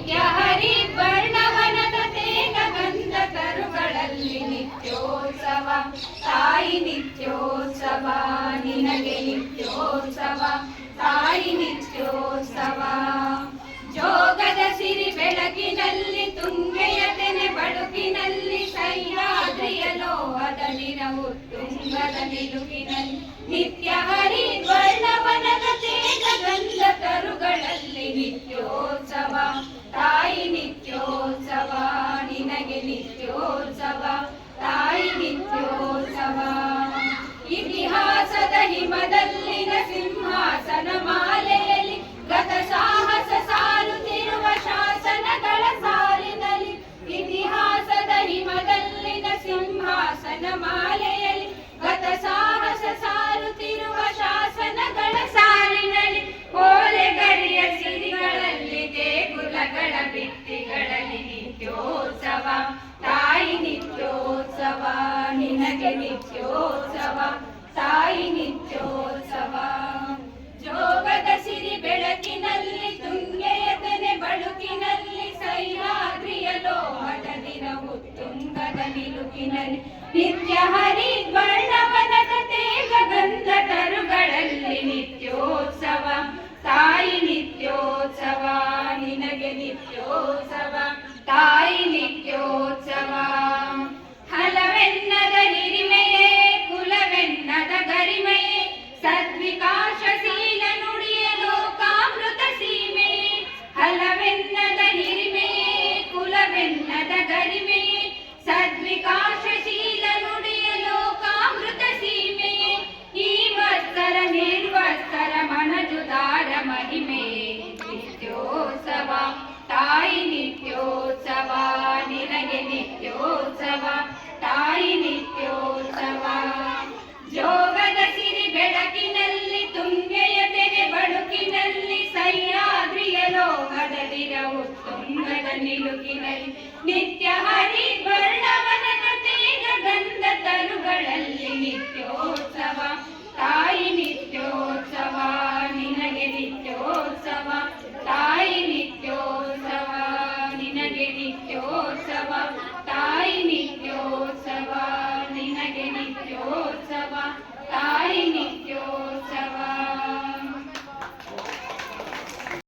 ನಿತ್ಯ ಹರಿದ್ವರ್ಣವನದ ತೇಗ ಗಂಧ ತರುಗಳಲ್ಲಿ ನಿತ್ಯೋತ್ಸವ ತಾಯಿ ನಿತ್ಯೋತ್ಸವ ನಿನಗೆ ನಿತ್ಯೋತ್ಸವ ತಾಯಿ ನಿತ್ಯೋತ್ಸವ ಜೋಗದ ಸಿರಿ ಬೆಳಕಿನಲ್ಲಿ ತುಂಗೆಯ ತೆನೆ ಬಳುಕಿನಲ್ಲಿ ಸಹ್ಯಾದ್ರಿಯ ಲೋಹದ ನಿರವು ತುಂಗದ ನಿಲುಕಿನಲ್ಲಿ ನಿತ್ಯ ಹರಿದ್ವರ್ಣವನದ ತೇಗ ಗಂಧ ತರುಗಳಲ್ಲಿ ನಿತ್ಯೋತ್ಸವ ತಾಯಿ ನಿತ್ಯೋತ್ಸವ ನಿನಗೆ ನಿತ್ಯೋತ್ಸವ ತಾಯಿ ನಿತ್ಯೋತ್ಸವ ಇತಿಹಾಸದ ಹಿಮದಲ್ಲಿನ ಸಿಂಹಾಸನ ಮಾಲೆಯಲ್ಲಿ ಗತ ಸಾಹಸ ಸಾರುತ್ತಿರುವ ಶಾಸನಗಳ ಸಾಲಿನಲ್ಲಿ ಇತಿಹಾಸದ ಹಿಮದಲ್ಲಿನ ಸಿಂಹಾಸನ ಮಾಲೆಯಲ್ಲಿ ಗತ ಸಾಹಸ ಸಾರುತ್ತಿರುವ ಶಾಸನಗಳ ಸಾಲಿನಲ್ಲಿ ಓಲೆಗರಿಯ ಸಿರಿಗಳಲ್ಲಿ ದೇಗುಲಗಳ ಭಿತ್ತಿಗಳಲ್ಲಿ ನಿತ್ಯೋತ್ಸವ ತಾಯಿ ನಿತ್ಯೋತ್ಸವ ನಿನಗೆ ನಿತ್ಯೋತ್ಸವ ತಾಯಿ ನಿತ್ಯೋತ್ಸವ ಜೋಗದ ಸಿರಿ ಬೆಳಕಿನಲ್ಲಿ ತುಂಗೆಯ ತೆನೆ ಬಳುಕಿನಲ್ಲಿ ಸಹ್ಯಾದ್ರಿಯ ಲೋಹದ ದಿನವು ತುಂಗದ ನಿಲುಕಿನಲ್ಲಿ ನಿತ್ಯ ಹರಿದ್ವರ್ಣವನದ ತೇಗ ಗಂಧ ತರುಗಳಲ್ಲಿ ನಿತ್ಯೋತ್ಸವ ತಾಯಿ ನಿತ್ಯೋತ್ಸವ ನಿನಗೆ ನಿತ್ಯೋತ್ಸವ ತಾಯಿ ನಿತ್ಯೋತ್ಸವ ಹಲವೆನ್ನದ ಹಿರಿಮೆಯೇ ಕುಲವೆನ್ನದ ಗರಿಮೆಯೇ ಸದ್ವಿಕಾಸಶೀಲ ನುಡಿಯ ಲೋಕಾಮೃತ ಸೀಮೆಯೇ ಹಲವೆನ್ನದ ಹಿರಿಮೆಯೇ ಕುಲವೆನ್ನದ ಗರಿಮೆಯೇ ಸದ್ವಿಕಾಸಶೀಲ ನುಡಿಯ ಲೋಕಾಮೃತ ಸೀಮೆಯೇ ಈ ವತ್ಸರ ನಿರ್ವತ್ಸರ ಮನಜುದಾರ ಮಹಿಮೆಯೇ ನಿತ್ಯೋತ್ಸವ ತಾಯಿ ನಿತ್ಯೋತ್ಸವ ನಿನಗೆ ನಿತ್ಯೋತ್ಸವ ತಾಯಿ ನಿತ್ಯೋತ್ಸವ ಜೋಗದ ಸಿರಿ ಬೆಳಕಿನಲ್ಲಿ ತುಂಗೆಯ ತೆನೆ ಬಳುಕಿನಲ್ಲಿ ಸಹ್ಯಾದ್ರಿಯ ಲೋಹದ ದಿರವು ತುಂಗದ ನಿಲುಕಿನಲ್ಲಿ ನಿತ್ಯ ಹರಿದ್ವರ್ಣವನದ ತೇಗ ಗಂಧ ತರುಗಳಲ್ಲಿ ನಿತ್ಯೋತ್ಸವ ತಾಯಿ ನಿತ್ಯೋತ್ಸವ ನಿನಗೆ ನಿತ್ಯೋತ್ಸವ ತಾಯಿ ನಿತ್ಯೋತ್ಸವ ನಿನಗೆ ನಿತ್ಯೋತ್ಸವ